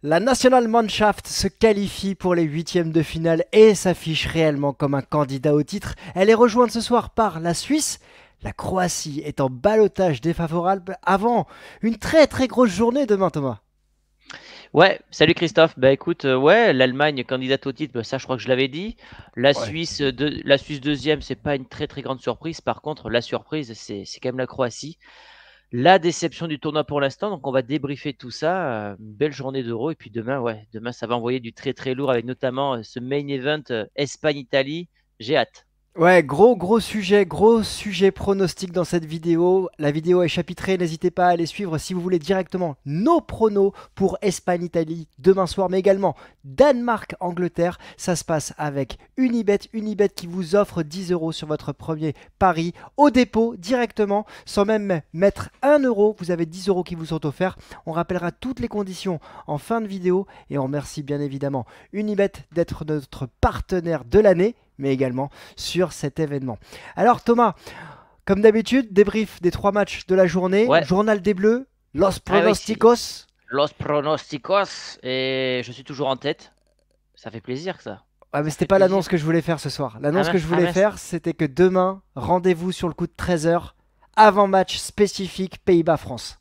La Nationalmannschaft se qualifie pour les huitièmes de finale et s'affiche réellement comme un candidat au titre. Elle est rejointe ce soir par la Suisse. La Croatie est en ballottage défavorable avant une très très grosse journée demain, Thomas. Ouais, salut Christophe. Bah écoute, ouais, l'Allemagne candidate au titre, bah, ça je crois que je l'avais dit. Ouais. La Suisse deuxième, c'est pas une très très grande surprise. Par contre, la surprise, c'est quand même la Croatie. La déception du tournoi pour l'instant. Donc on va débriefer tout ça. Une belle journée d'Euro et puis demain, ouais, demain ça va envoyer du très très lourd avec notamment ce main event Espagne-Italie. J'ai hâte. Ouais, gros sujet pronostic dans cette vidéo. La vidéo est chapitrée, n'hésitez pas à aller suivre si vous voulez directement nos pronos pour Espagne-Italie demain soir, mais également Danemark-Angleterre. Ça se passe avec Unibet qui vous offre 10 euros sur votre premier pari au dépôt directement, sans même mettre 1 euro. Vous avez 10 euros qui vous sont offerts. On rappellera toutes les conditions en fin de vidéo et on remercie bien évidemment Unibet d'être notre partenaire de l'année mais également sur cet événement. Alors Thomas, comme d'habitude, débrief des trois matchs de la journée, Ouais, journal des Bleus, Los ah oui, si. Pronosticos. Los pronosticos et je suis toujours en tête. Ça fait plaisir ça. Ah mais Ça c'était fait pas plaisir. l'annonce que je voulais faire ce soir. Ah L'annonce que mince, je ah voulais mince. faire, c'était que demain, rendez-vous sur le coup de 13 h, avant match spécifique Pays-Bas-France.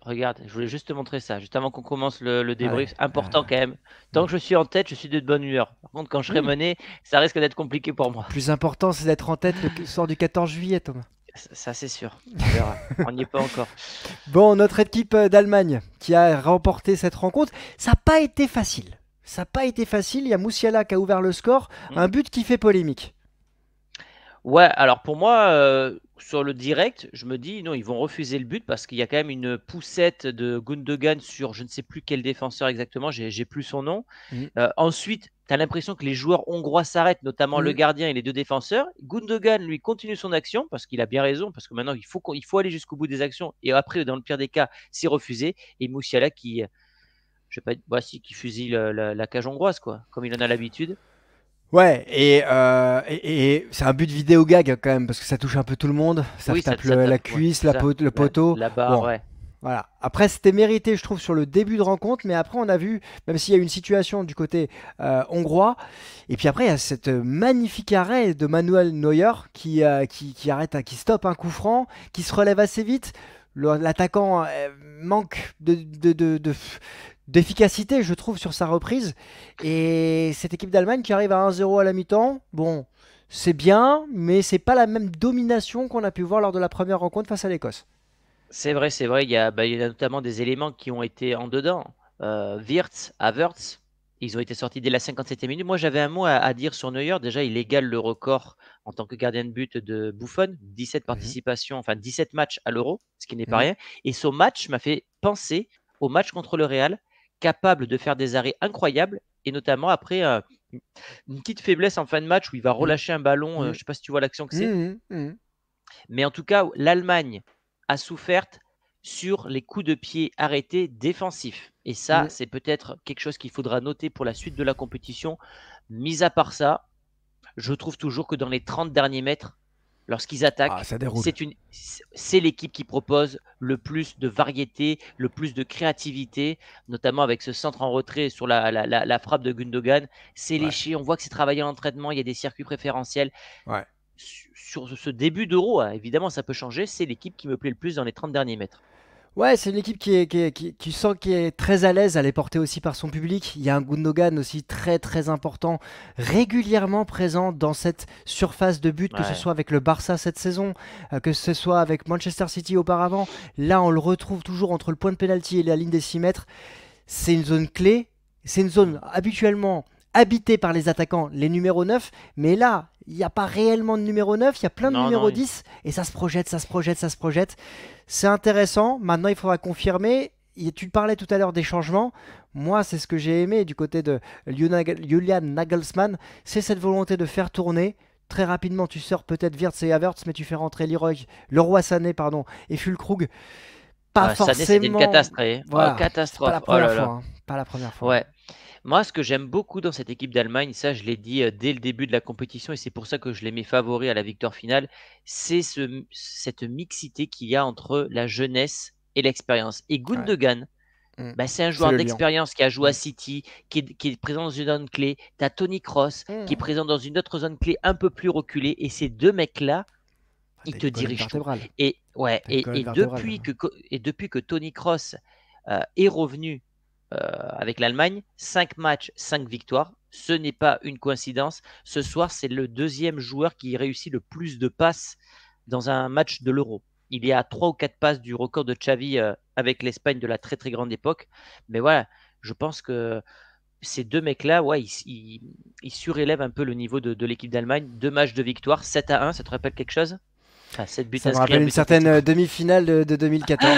Regarde, je voulais juste te montrer ça, juste avant qu'on commence le Ah ouais. débrief. Important quand même. Tant que je suis en tête, je suis de bonne humeur. Par contre, quand je serai Oui. mené, ça risque d'être compliqué pour moi. Plus important, c'est d'être en tête le soir du 14 juillet, Thomas. Ça, c'est sûr. On verra. On n'y est pas encore. Bon, notre équipe d'Allemagne qui a remporté cette rencontre, ça n'a pas été facile. Ça n'a pas été facile. Il y a Moussiala qui a ouvert le score. Hmm. Un but qui fait polémique. Ouais, alors pour moi, sur le direct, je me dis non, ils vont refuser le but parce qu'il y a quand même une poussette de Gundogan sur je ne sais plus quel défenseur exactement, j'ai plus son nom. Mm. Ensuite, tu as l'impression que les joueurs hongrois s'arrêtent, notamment le Mm. gardien et les deux défenseurs. Gundogan, lui, continue son action parce qu'il a bien raison, parce que maintenant, il faut aller jusqu'au bout des actions. Et après, dans le pire des cas, c'est refusé. Et Moussiala qui, je sais pas, voici, qui fusille la cage hongroise, quoi, comme il en a l'habitude. Ouais, et c'est un but vidéo gag quand même, parce que ça touche un peu tout le monde. Ça Oui, tape ça la tape, ouais, cuisse, c'est ça. le poteau. La barre, Bon, ouais. voilà. Après, c'était mérité, je trouve, sur le début de rencontre, mais après, on a vu, même s'il y a eu une situation du côté hongrois, et puis après, il y a cette magnifique arrêt de Manuel Neuer qui arrête, qui stoppe un coup franc, qui se relève assez vite. L'attaquant manque d'efficacité, je trouve, sur sa reprise. Et cette équipe d'Allemagne qui arrive à 1-0 à la mi-temps, bon, c'est bien, mais c'est pas la même domination qu'on a pu voir lors de la première rencontre face à l'Écosse. C'est vrai, il y a notamment des éléments qui ont été en dedans. Wirtz, Havertz, ils ont été sortis dès la 57e minute. Moi, j'avais un mot à dire sur Neuer. Déjà, il égale le record en tant que gardien de but de Buffon, 17 Mhm, participations, enfin 17 matchs à l'Euro, ce qui n'est pas mhm. rien. Et son match m'a fait penser au match contre le Real, capable de faire des arrêts incroyables, et notamment après une petite faiblesse en fin de match où il va Mhm, relâcher un ballon. Je mhm, ne sais pas si tu vois l'action que c'est. mhm, mhm. Mais en tout cas, l'Allemagne a souffert sur les coups de pied arrêtés défensifs. Et ça, Mhm. c'est peut-être quelque chose qu'il faudra noter pour la suite de la compétition. Mis à part ça, je trouve toujours que dans les 30 derniers mètres, lorsqu'ils Ah, attaquent, ça déroule. c'est l'équipe qui propose le plus de variété, le plus de créativité, notamment avec ce centre en retrait sur la frappe de Gundogan. C'est Ouais, léché, on voit que c'est travaillé en entraînement, il y a des circuits préférentiels ouais. sur ce début d'Euro, hein, évidemment, ça peut changer. C'est l'équipe qui me plaît le plus dans les 30 derniers mètres. Ouais, c'est une équipe qui sent qui est très à l'aise, elle est portée aussi par son public. Il y a un Gundogan aussi très très important, régulièrement présent dans cette surface de but, que ce Ouais, soit avec le Barça cette saison, que ce soit avec Manchester City auparavant. Là, on le retrouve toujours entre le point de pénalty et la ligne des 6 mètres. C'est une zone clé, c'est une zone mm, habituellement habitée par les attaquants, les numéros 9, mais là, il n'y a pas réellement de numéro 9, il y a plein de non, numéros non. 10, et ça se projette, ça se projette, ça se projette. C'est intéressant, maintenant il faudra confirmer. Tu parlais tout à l'heure des changements. Moi, c'est ce que j'ai aimé du côté de Julian Nagelsmann, c'est cette volonté de faire tourner. Très rapidement, tu sors peut-être Wirtz et Havertz, mais tu fais rentrer Leroy Sané pardon, et Fulkrug. Pas Sané, c'était une forcément. catastrophe. Oh, Voilà, c'est pas la catastrophe. Oh première là fois, là. hein. Pas la première fois. Ouais. Moi, ce que j'aime beaucoup dans cette équipe d'Allemagne, ça, je l'ai dit dès le début de la compétition, et c'est pour ça que je les mets favoris à la victoire finale, c'est cette mixité qu'il y a entre la jeunesse et l'expérience. Et Ouais. Gundogan, Bah, c'est un C'est joueur le lion. d'expérience qui a joué à City, qui est présent dans une zone clé. Tu as Tony Kroos qui est Mmh. présent dans une autre zone clé un peu plus reculée. Et ces deux mecs-là, Ah, ils t'as te une colonne dirigent tout. vertébrale. Et, ouais, T'as une colonne vertébrale. depuis que Tony Kroos est revenu avec l'Allemagne, 5 matchs, 5 victoires. Ce n'est pas une coïncidence. Ce soir, c'est le deuxième joueur qui réussit le plus de passes dans un match de l'Euro. Il y a 3 ou 4 passes du record de Xavi avec l'Espagne de la très très grande époque. Mais voilà, je pense que ces deux mecs-là, ouais, ils surélèvent un peu le niveau de l'équipe d'Allemagne. 2 matchs de victoire, 7-1, ça te rappelle quelque chose? Enfin, 7 buts Ça me inscrits, un rappelle une but certaine encaissé. demi-finale de 2014.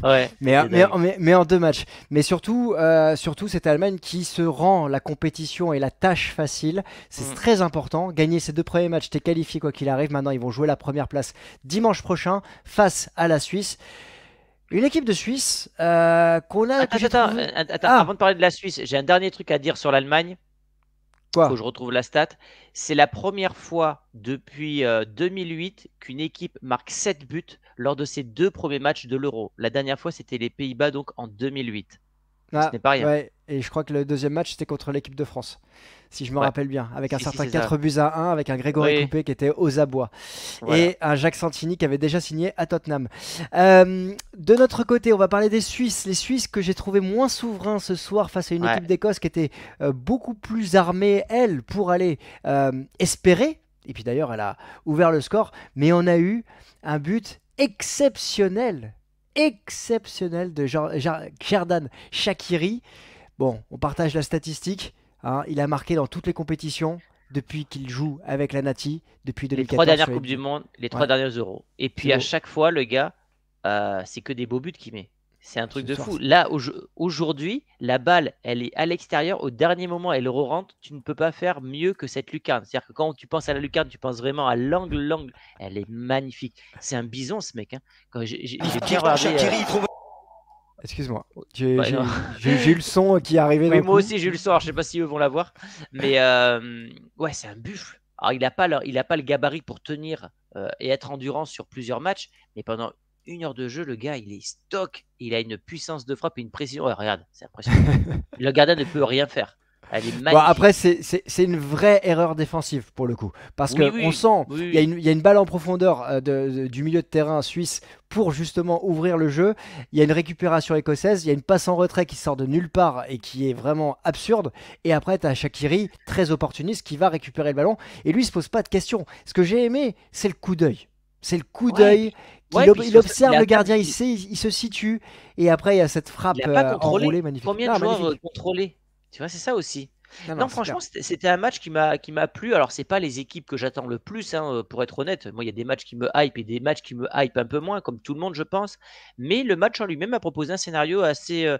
Ouais, Mais, c'est dingue. mais en 2 matchs. Mais surtout, surtout cette Allemagne qui se rend la compétition et la tâche facile. C'est Mm. très important. Gagner ces 2 premiers matchs, t'es qualifié quoi qu'il arrive. Maintenant, ils vont jouer la première place dimanche prochain face à la Suisse. Une équipe de Suisse que j'ai trouvé. Attends, Ah, avant de parler de la Suisse, j'ai un dernier truc à dire sur l'Allemagne. Faut que quoi? je retrouve la stat. C'est la première fois depuis 2008 qu'une équipe marque 7 buts lors de ses 2 premiers matchs de l'Euro. La dernière fois, c'était les Pays-Bas, donc en 2008. Donc ce Ah, n'est pas rien. ouais. Et je crois que le deuxième match, c'était contre l'équipe de France. Si je me Ouais, rappelle bien. Avec un si, certain c'est ça. 4-1, avec un Grégory Oui, Coupé qui était aux abois. voilà. Et un Jacques Santini qui avait déjà signé à Tottenham. De notre côté, on va parler des Suisses. Les Suisses que j'ai trouvé moins souverains ce soir face à une Ouais. équipe d'Écosse qui était beaucoup plus armée, elle, pour aller espérer. Et puis d'ailleurs, elle a ouvert le score. Mais on a eu un but exceptionnel. Exceptionnel de Xherdan Shaqiri. Bon, on partage la statistique, hein. Il a marqué dans toutes les compétitions depuis qu'il joue avec la Nati, depuis Les 3 2014 dernières sur les Coupes du deux. Monde, les 3 Ouais, derniers Euros. Et c'est puis à beau. chaque fois, le gars, c'est que des beaux buts qu'il met. C'est un truc Ce de soir, fou. Là, aujourd'hui, la balle, elle est à l'extérieur. Au dernier moment, elle re-rentre. Tu ne peux pas faire mieux que cette lucarne. C'est-à-dire que quand tu penses à la lucarne, tu penses vraiment à l'angle. L'angle, elle est magnifique. C'est un bison, ce mec, hein. Quand j'ai bien regardé. excuse-moi. Ouais, non. J'ai eu le son qui est arrivé Oui, d'un moi coup. aussi, j'ai eu le sort. Je sais pas si eux vont l'avoir. Mais ouais, c'est un buffle. Alors, il a pas le gabarit pour tenir et être endurant sur plusieurs matchs. Mais pendant 1 heure de jeu, le gars, il est stock. Il a une puissance de frappe et une précision. Ouais, regarde, c'est impressionnant. Le gardien ne peut rien faire. Elle est Bon, après, magnifique. c'est une vraie erreur défensive pour le coup. Parce Oui, qu'on oui, sent, oui, oui. il y a une balle en profondeur du milieu de terrain suisse pour justement ouvrir le jeu. Il y a une récupération écossaise, il y a une passe en retrait qui sort de nulle part et qui est vraiment absurde. Et après, tu as Shaqiri, très opportuniste, qui va récupérer le ballon. Et lui, il se pose pas de questions. Ce que j'ai aimé, c'est le coup d'œil. C'est le coup Ouais, d'œil puis il observe le gardien, il, il se situe. Et après, il y a cette il frappe a pas enroulée contrôlé. magnifique. Combien de Non, joueurs magnifique. contrôlés? Tu vois, c'est ça aussi. Non, Non, non, c'est clair. franchement, c'était un match qui m'a plu. Alors, c'est pas les équipes que j'attends le plus, hein, pour être honnête. Moi, il y a des matchs qui me hype et des matchs qui me hype un peu moins, comme tout le monde, je pense. Mais le match en lui-même a proposé un scénario assez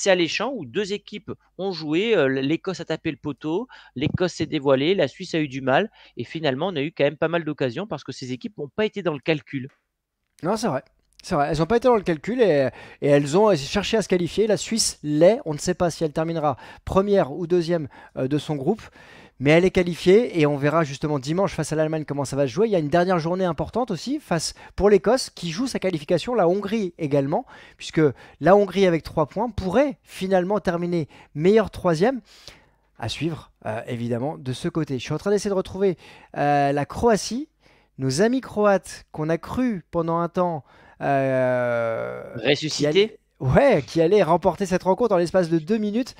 alléchant où 2 équipes ont joué. L'Écosse a tapé le poteau, l'Écosse s'est dévoilée, la Suisse a eu du mal. Et finalement, on a eu quand même pas mal d'occasions parce que ces équipes n'ont pas été dans le calcul. Non, c'est vrai. C'est vrai, elles n'ont pas été dans le calcul et elles ont cherché à se qualifier. La Suisse l'est. On ne sait pas si elle terminera première ou deuxième de son groupe, mais elle est qualifiée et on verra justement dimanche face à l'Allemagne comment ça va se jouer. Il y a une dernière journée importante aussi face pour l'Écosse qui joue sa qualification, la Hongrie également, puisque la Hongrie avec 3 points pourrait finalement terminer meilleure troisième. À suivre, évidemment, de ce côté. Je suis en train d'essayer de retrouver la Croatie, nos amis croates qu'on a cru pendant un temps Ressuscité. qui allaient remporter cette rencontre en l'espace de 2 minutes.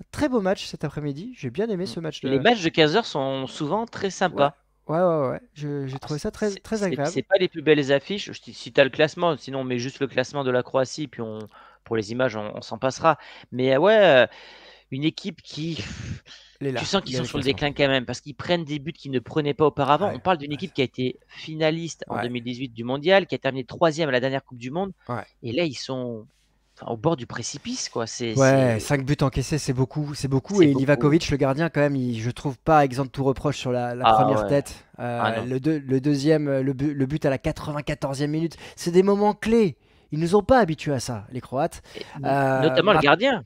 Un très beau match cet après-midi. J'ai bien aimé ce match Les de. matchs de 15 heures sont souvent très Ouais, sympas. ouais. J'ai Ah, trouvé ça très, très agréable. C'est pas les plus belles affiches. Si tu as le classement, sinon on met juste le classement de la Croatie, puis pour les images, on s'en passera. Mais ouais, une équipe qui, Il est tu là, sens il qu'ils est sont le sur le classement. déclin quand même, parce qu'ils prennent des buts qu'ils ne prenaient pas auparavant. Ouais, On parle d'une ouais, équipe qui a été finaliste en ouais, 2018 du Mondial, qui a terminé troisième à la dernière Coupe du Monde, ouais. et là ils sont, enfin, au bord du précipice, quoi. Ouais, 5 buts encaissés, c'est beaucoup, c'est beaucoup. C'est Et beaucoup. Livakovic, le gardien, quand même, je trouve pas exempt de tout reproche sur la Ah première ouais. tête. Ah non. Le deuxième, le but à la 94e minute, c'est des moments clés. Ils nous ont pas habitués à ça, les Croates. Et Euh, notamment le ma- gardien.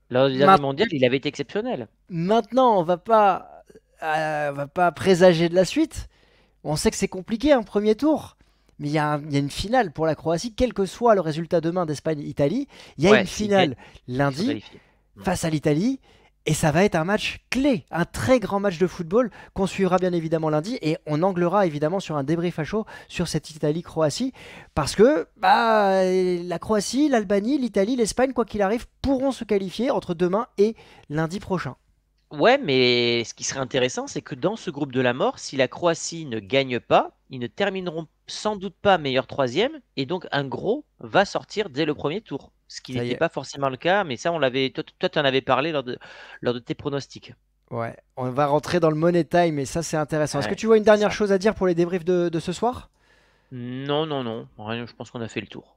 Lors du dernier ma- mondial, il avait été exceptionnel. Maintenant, on va pas présager de la suite. On sait que c'est compliqué un premier tour, mais il y a une finale pour la Croatie, quel que soit le résultat demain d'Espagne-Italie. Il y a une Ouais, s'ils gagnent, finale ils sont lundi qualifiés. Mm. face à l'Italie. Et ça va être un match clé, un très grand match de football qu'on suivra bien évidemment lundi. Et on anglera évidemment sur un débrief à chaud sur cette Italie-Croatie. Parce que bah, la Croatie, l'Albanie, l'Italie, l'Espagne, quoi qu'il arrive, pourront se qualifier entre demain et lundi prochain. Ouais, mais ce qui serait intéressant, c'est que dans ce groupe de la mort, si la Croatie ne gagne pas, ils ne termineront sans doute pas meilleur troisième, et donc un gros va sortir dès le premier tour. Ce qui Ça y n'était est. pas forcément le cas, mais ça, on l'avait. Toi, tu en avais parlé lors de tes pronostics. Ouais, on va rentrer dans le money time et ça c'est intéressant. Est-ce que Ouais, tu vois une c'est dernière ça. chose à dire pour les débriefs de ce soir? Non, non, non. Rien, je pense qu'on a fait le tour.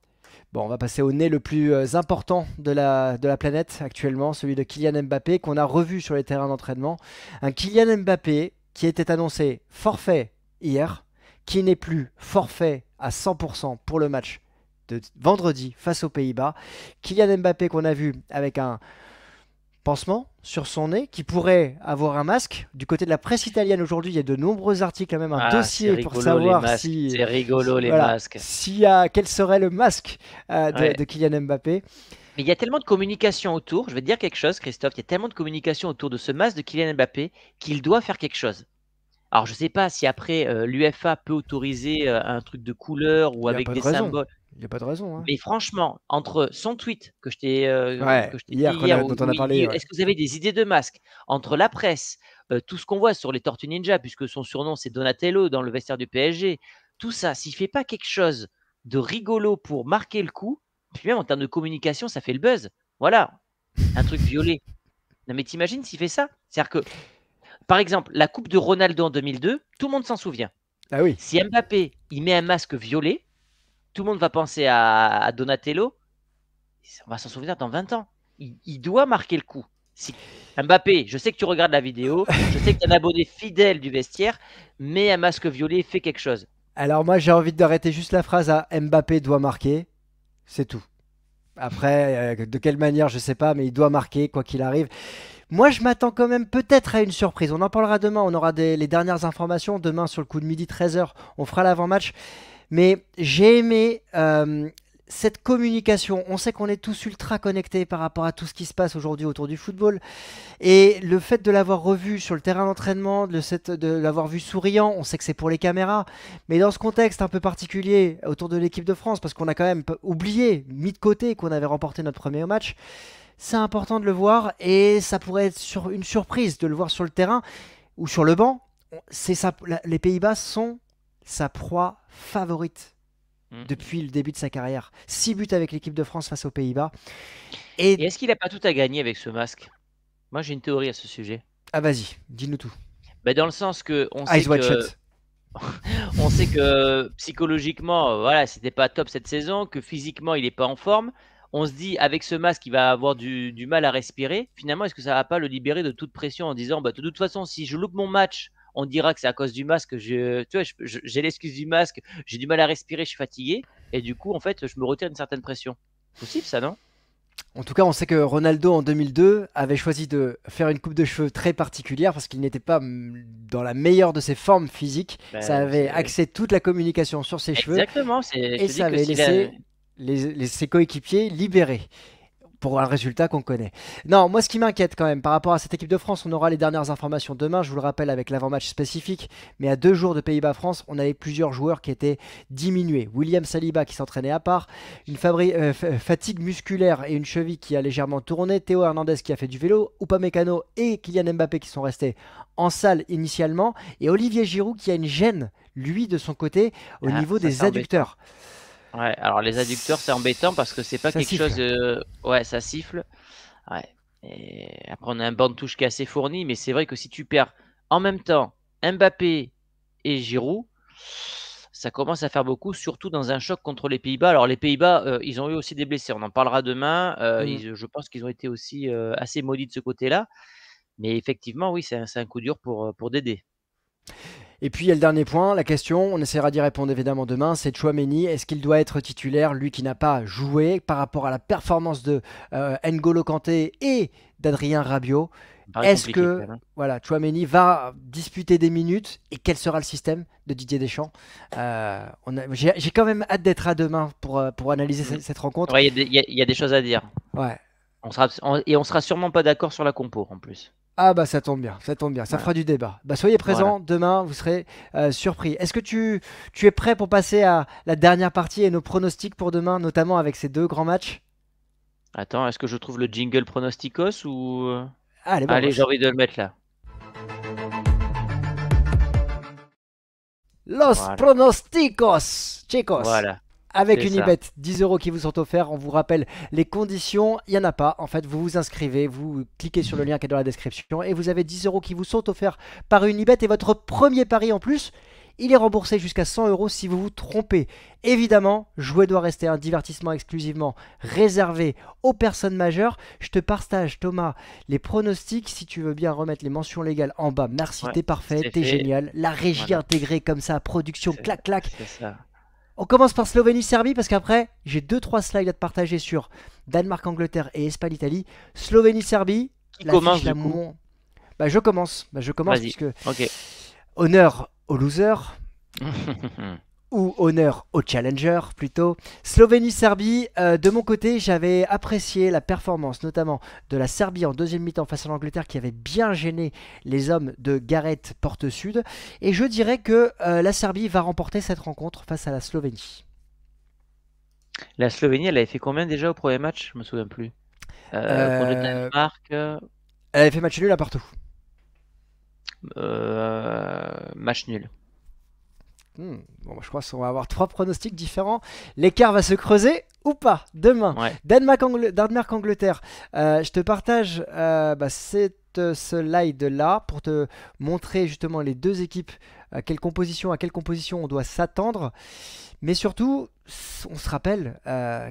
Bon, on va passer au nez le plus important de la planète actuellement, celui de Kylian Mbappé, qu'on a revu sur les terrains d'entraînement. Un Kylian Mbappé qui était annoncé forfait hier, qui n'est plus forfait à 100% pour le match de vendredi face aux Pays-Bas. Kylian Mbappé qu'on a vu avec un pansement sur son nez, qui pourrait avoir un masque. Du côté de la presse italienne aujourd'hui, il y a de nombreux articles, même un Ah, c'est dossier pour rigolo les savoir masques. si, C'est rigolo les voilà, masques. quel serait le masque Ouais. de Kylian Mbappé. Mais il y a tellement de communication autour. Je vais te dire quelque chose, Christophe. Il y a tellement de communication autour de ce masque de Kylian Mbappé qu'il doit faire quelque chose. Alors, je ne sais pas si après l'UEFA peut autoriser un truc de couleur ou Il n'y a avec pas de des raison. symboles. Il n'y a pas de raison, hein. Mais franchement, entre son tweet Ouais, que je t'ai dit hier hier, dont on où a il dit parlé, ouais. est-ce que vous avez des idées de masques? Entre la presse, tout ce qu'on voit sur les Tortues Ninja, puisque son surnom c'est Donatello dans le vestiaire du PSG, tout ça, s'il fait pas quelque chose de rigolo pour marquer le coup, puis même en termes de communication, ça fait le buzz. Voilà, un truc violet. Non mais t'imagines s'il fait ça? C'est-à-dire que, par exemple, la coupe de Ronaldo en 2002, tout le monde s'en souvient. Ah oui. Si Mbappé, il met un masque violet, tout le monde va penser à Donatello. On va s'en souvenir dans 20 ans. Il doit marquer le coup. Si... Mbappé, je sais que tu regardes la vidéo, je sais que tu es un abonné fidèle du vestiaire, mais un masque violet fait quelque chose. Alors moi j'ai envie d'arrêter juste la phrase à Mbappé doit marquer. C'est tout. Après, de quelle manière, je sais pas, mais il doit marquer, quoi qu'il arrive. Moi, je m'attends quand même peut-être à une surprise. On en parlera demain, on aura les dernières informations. Demain, sur le coup de midi 13h, on fera l'avant-match. Mais j'ai aimé cette communication. On sait qu'on est tous ultra connectés par rapport à tout ce qui se passe aujourd'hui autour du football. Et le fait de l'avoir revu sur le terrain d'entraînement, de l'avoir vu souriant, on sait que c'est pour les caméras. Mais dans ce contexte un peu particulier autour de l'équipe de France, parce qu'on a quand même oublié, mis de côté qu'on avait remporté notre premier match, c'est important de le voir. Et ça pourrait être une surprise de le voir sur le terrain ou sur le banc. Les Pays-Bas sont sa proie favorite depuis le début de sa carrière. 6 buts avec l'équipe de France face aux Pays-Bas. Et Et est-ce qu'il n'a pas tout à gagner avec ce masque? Moi, j'ai une théorie à ce sujet. ah vas-y, dis-nous tout. Ben, dans le sens que Eyes wide shut. on sait que psychologiquement, voilà, c'était pas top cette saison, que physiquement, il n'est pas en forme. On se dit, avec ce masque, il va avoir du mal à respirer. Finalement, est-ce que ça va pas le libérer de toute pression en disant, bah, de toute façon, si je loupe mon match, on dira que c'est à cause du masque. Tu vois, j'ai l'excuse du masque, j'ai du mal à respirer, je suis fatigué. Et du coup, en fait, je me retire une certaine pression. Possible, ça, non? En tout cas, on sait que Ronaldo en 2002 avait choisi de faire une coupe de cheveux très particulière parce qu'il n'était pas dans la meilleure de ses formes physiques. Ça Ben, avait axé toute la communication sur ses cheveux exactement. Je et te dis ça que avait s'il a... laissé ses coéquipiers libérés pour un résultat qu'on connaît. Non, moi ce qui m'inquiète quand même par rapport à cette équipe de France, on aura les dernières informations demain, je vous le rappelle avec l'avant-match spécifique, mais à 2 jours de Pays-Bas-France, on avait plusieurs joueurs qui étaient diminués. William Saliba qui s'entraînait à part, une fatigue musculaire et une cheville qui a légèrement tourné, Théo Hernandez qui a fait du vélo, Upamecano et Kylian Mbappé qui sont restés en salle initialement, et Olivier Giroud qui a une gêne, lui de son côté, au Ah, niveau ça, des c'est embêtant. adducteurs. Ouais, alors les adducteurs, c'est embêtant parce que c'est pas Ça quelque siffle. chose. Ouais, ça siffle. Ouais. Et après, on a un banc de touche qui est assez fourni, mais c'est vrai que si tu perds en même temps Mbappé et Giroud, ça commence à faire beaucoup, surtout dans un choc contre les Pays-Bas. Alors, les Pays-Bas, ils ont eu aussi des blessés. On en parlera demain. Mm. Je pense qu'ils ont été aussi assez maudits de ce côté-là. Mais effectivement, oui, c'est un coup dur pour Dédé. Et puis il y a le dernier point, la question, on essaiera d'y répondre évidemment demain, c'est Tchouaméni, est-ce qu'il doit être titulaire, lui qui n'a pas joué par rapport à la performance de N'Golo Kanté et d'Adrien Rabiot? Pareil est-ce compliqué quand que même, hein. voilà, Tchouaméni va disputer des minutes et quel sera le système de Didier Deschamps? J'ai quand même hâte d'être à demain pour analyser Mm. cette rencontre. Ouais, il y a des choses à dire. Ouais. Et on sera sûrement pas d'accord sur la compo en plus. Ah bah ça tombe bien, ça tombe bien, ça Voilà. fera du débat. Bah soyez Voilà. présents, demain vous serez surpris. Est-ce que tu es prêt pour passer à la dernière partie et nos pronostics pour demain, notamment avec ces deux grands matchs? Attends, est-ce que je trouve le jingle pronosticos ou... Allez, Allez, j'ai vamos. envie de le mettre là. Los Voilà. pronosticos, chicos. Voilà. Avec C'est une ça. ibet, 10 euros qui vous sont offerts. On vous rappelle les conditions. Il n'y en a pas. En fait, vous vous inscrivez, vous cliquez sur le lien qui est dans la description et vous avez 10 euros qui vous sont offerts par une ibet. Et votre premier pari en plus, il est remboursé jusqu'à 100 euros si vous vous trompez. Évidemment, jouer doit rester un divertissement exclusivement réservé aux personnes majeures. Je te partage, Thomas, les pronostics. Si tu veux bien remettre les mentions légales en bas. Merci, Ouais, t'es parfait, c'est t'es fait. génial. La régie Voilà. intégrée comme ça, production, clac, clac. C'est ça. On commence par Slovénie-Serbie parce qu'après, j'ai 2-3 slides à te partager sur Danemark-Angleterre et Espagne-Italie. Slovénie-Serbie, Qui commence l'affiche la du coup? moins. Bah, je commence. Bah, je commence Vas-y. puisque Ok. honneur aux losers ou honneur aux challengers plutôt. Slovénie-Serbie, de mon côté, j'avais apprécié la performance notamment de la Serbie en deuxième mi-temps face à l'Angleterre qui avait bien gêné les hommes de Gareth Porte-Sud. Et je dirais que la Serbie va remporter cette rencontre face à la Slovénie. La Slovénie, elle avait fait combien déjà au premier match? Je me souviens plus. Contre le Euh, Danemark, Elle avait fait match nul à partout. match nul. Bon, je crois qu'on va avoir trois pronostics différents. L'écart va se creuser ou pas demain. Ouais. Danemark-Angleterre. Je te partage ce slide-là pour te montrer justement les deux équipes, à quelle composition on doit s'attendre. Mais surtout, on se rappelle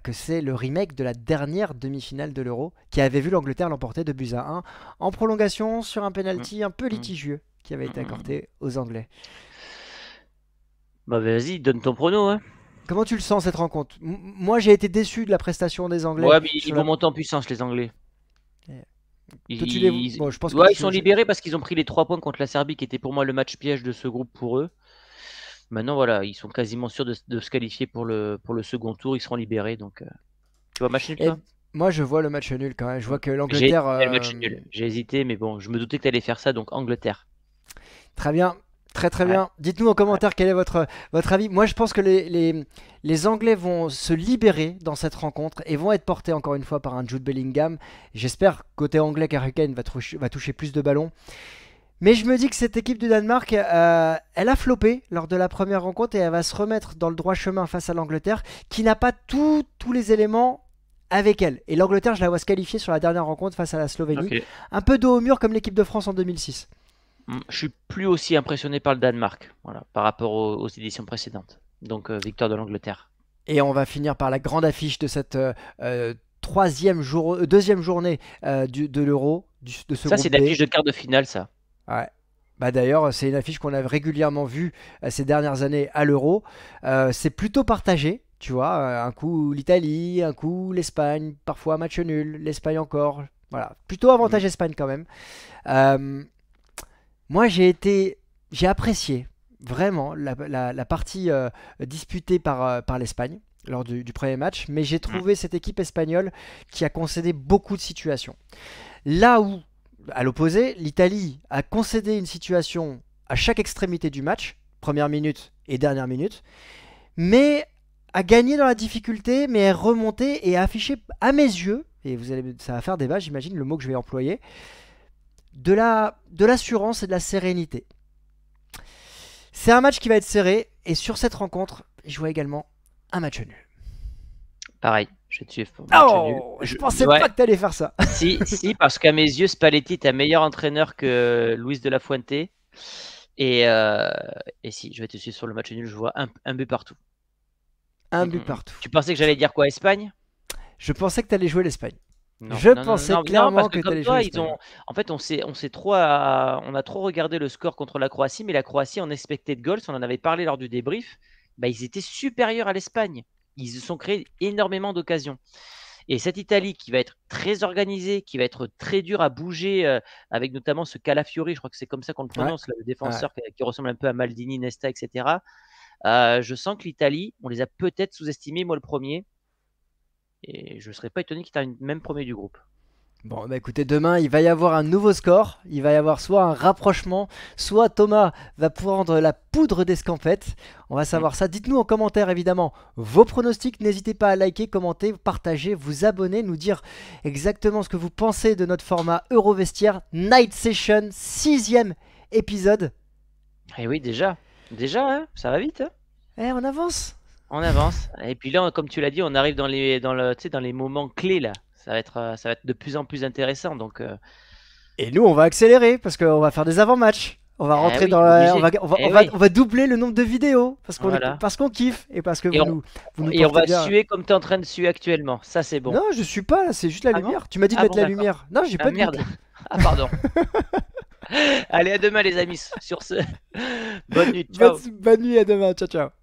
que c'est le remake de la dernière demi-finale de l'Euro qui avait vu l'Angleterre l'emporter 2-1 en prolongation sur un Mm, penalty un peu mm, litigieux qui avait été mm, mm. accordé aux Anglais. Bah vas-y, donne ton prono, hein. Comment tu le sens cette rencontre? Moi j'ai été déçu de la prestation des Anglais Ouais, mais ils sur vont la... monter en puissance, les Anglais. Toi, tu les... Ils, Bon, je pense que ouais, ils sont libérés parce qu'ils ont pris les 3 points contre la Serbie, qui était pour moi le match piège de ce groupe pour eux. Maintenant, voilà, ils sont quasiment sûrs de se qualifier pour le second tour. Ils seront libérés. Donc, tu vois, match nul, Et toi? moi je vois le match nul quand même. Je vois que J'ai l'Angleterre... hésité le match nul. J'ai hésité, mais bon, je me doutais que tu allais faire ça. Donc, Angleterre. Très bien, très très Ouais, bien. Dites-nous en ouais. commentaire quel est votre avis. Moi je pense que les Anglais vont se libérer dans cette rencontre et vont être portés encore une fois par un Jude Bellingham. J'espère côté anglais qu'Harry Kane va toucher plus de ballons. Mais je me dis que cette équipe du Danemark, elle a floppé lors de la première rencontre et elle va se remettre dans le droit chemin face à l'Angleterre, qui n'a pas tous les éléments avec elle. Et l'Angleterre, je la vois se qualifier sur la dernière rencontre face à la Slovénie. Ok. Un peu dos au mur comme l'équipe de France en 2006. Je suis plus aussi impressionné par le Danemark, voilà, par rapport aux éditions précédentes. Donc, victoire de l'Angleterre. Et on va finir par la grande affiche de cette deuxième journée de l'Euro, de ce Ça, groupe c'est B. l'affiche de quart de finale, ça. Ouais. Bah d'ailleurs, c'est une affiche qu'on a régulièrement vue ces dernières années à l'Euro. C'est plutôt partagé, tu vois. Un coup l'Italie, un coup l'Espagne, parfois match nul, l'Espagne encore. Voilà, plutôt Mm. avantage Espagne quand même. Euh, Moi, j'ai apprécié vraiment la partie disputée par l'Espagne lors du premier match, mais j'ai Mm. trouvé cette équipe espagnole qui a concédé beaucoup de situations. Là où, à l'opposé, l'Italie a concédé une situation à chaque extrémité du match, première minute et dernière minute, mais a gagné dans la difficulté, mais est remontée et a affiché, à mes yeux, et ça va faire débat, j'imagine, le mot que je vais employer, de l'assurance et de la sérénité. C'est un match qui va être serré, et sur cette rencontre, je vois également un match nul. Pareil, je vais te suivre pour match nul. Oh, je pensais Ouais, pas que t'allais faire ça. si, parce qu'à mes yeux, Spalletti est un meilleur entraîneur que Luis de la Fuente. Et si, je vais te suivre sur le match nul, je vois un but partout. Un but partout. Tu pensais que j'allais dire quoi, Espagne? Je pensais que t'allais jouer l'Espagne. Non, Je non, non, pensais non, non, parce clairement que que comme t'allais jouer toi, ils l'Espagne. ont. En fait, on a trop regardé le score contre la Croatie, mais la Croatie en expected goals, on en avait parlé lors du débrief, bah, ils étaient supérieurs à l'Espagne. Ils se sont créés énormément d'occasions. Et cette Italie qui va être très organisée, qui va être très dure à bouger, avec notamment ce Calafiori, je crois que c'est comme ça qu'on le Ouais, prononce, là, le ouais. défenseur qui ressemble un peu à Maldini, Nesta, etc. Je sens que l'Italie, on les a peut-être sous-estimés, moi le premier, et je ne serais pas étonné qu'ils terminent même premier du groupe. Bon, bah écoutez, demain, il va y avoir un nouveau score. Il va y avoir soit un rapprochement, soit Thomas va prendre la poudre d'escampette. On va Mm. savoir ça. Dites-nous en commentaire, évidemment, vos pronostics. N'hésitez pas à liker, commenter, partager, vous abonner, nous dire exactement ce que vous pensez de notre format Eurovestiaire Night Session, 6e épisode. Et oui, déjà, hein, ça va vite, hein. Eh, on avance. On avance. Et puis là, comme tu l'as dit, on arrive tu sais, dans les moments clés là. Ça va être de plus en plus intéressant. Donc, Et nous, on va accélérer parce qu'on va faire des avant-matchs. On va eh rentrer oui, dans la... obligé. Eh oui, on va doubler le nombre de vidéos voilà. parce qu'on kiffe et parce que Et vous nous et on portez va bien. suer comme tu es en train de suer actuellement. Ça, c'est bon. Non, je suis pas là, c'est juste la Ah bon? lumière. Tu m'as dit de Ah mettre bon, la d'accord. lumière. Non, j'ai Ah pas de merde. goûter. Ah pardon. Allez, à demain les amis. Sur ce, bonne nuit. Ciao. Bonne nuit, à demain. Ciao, ciao.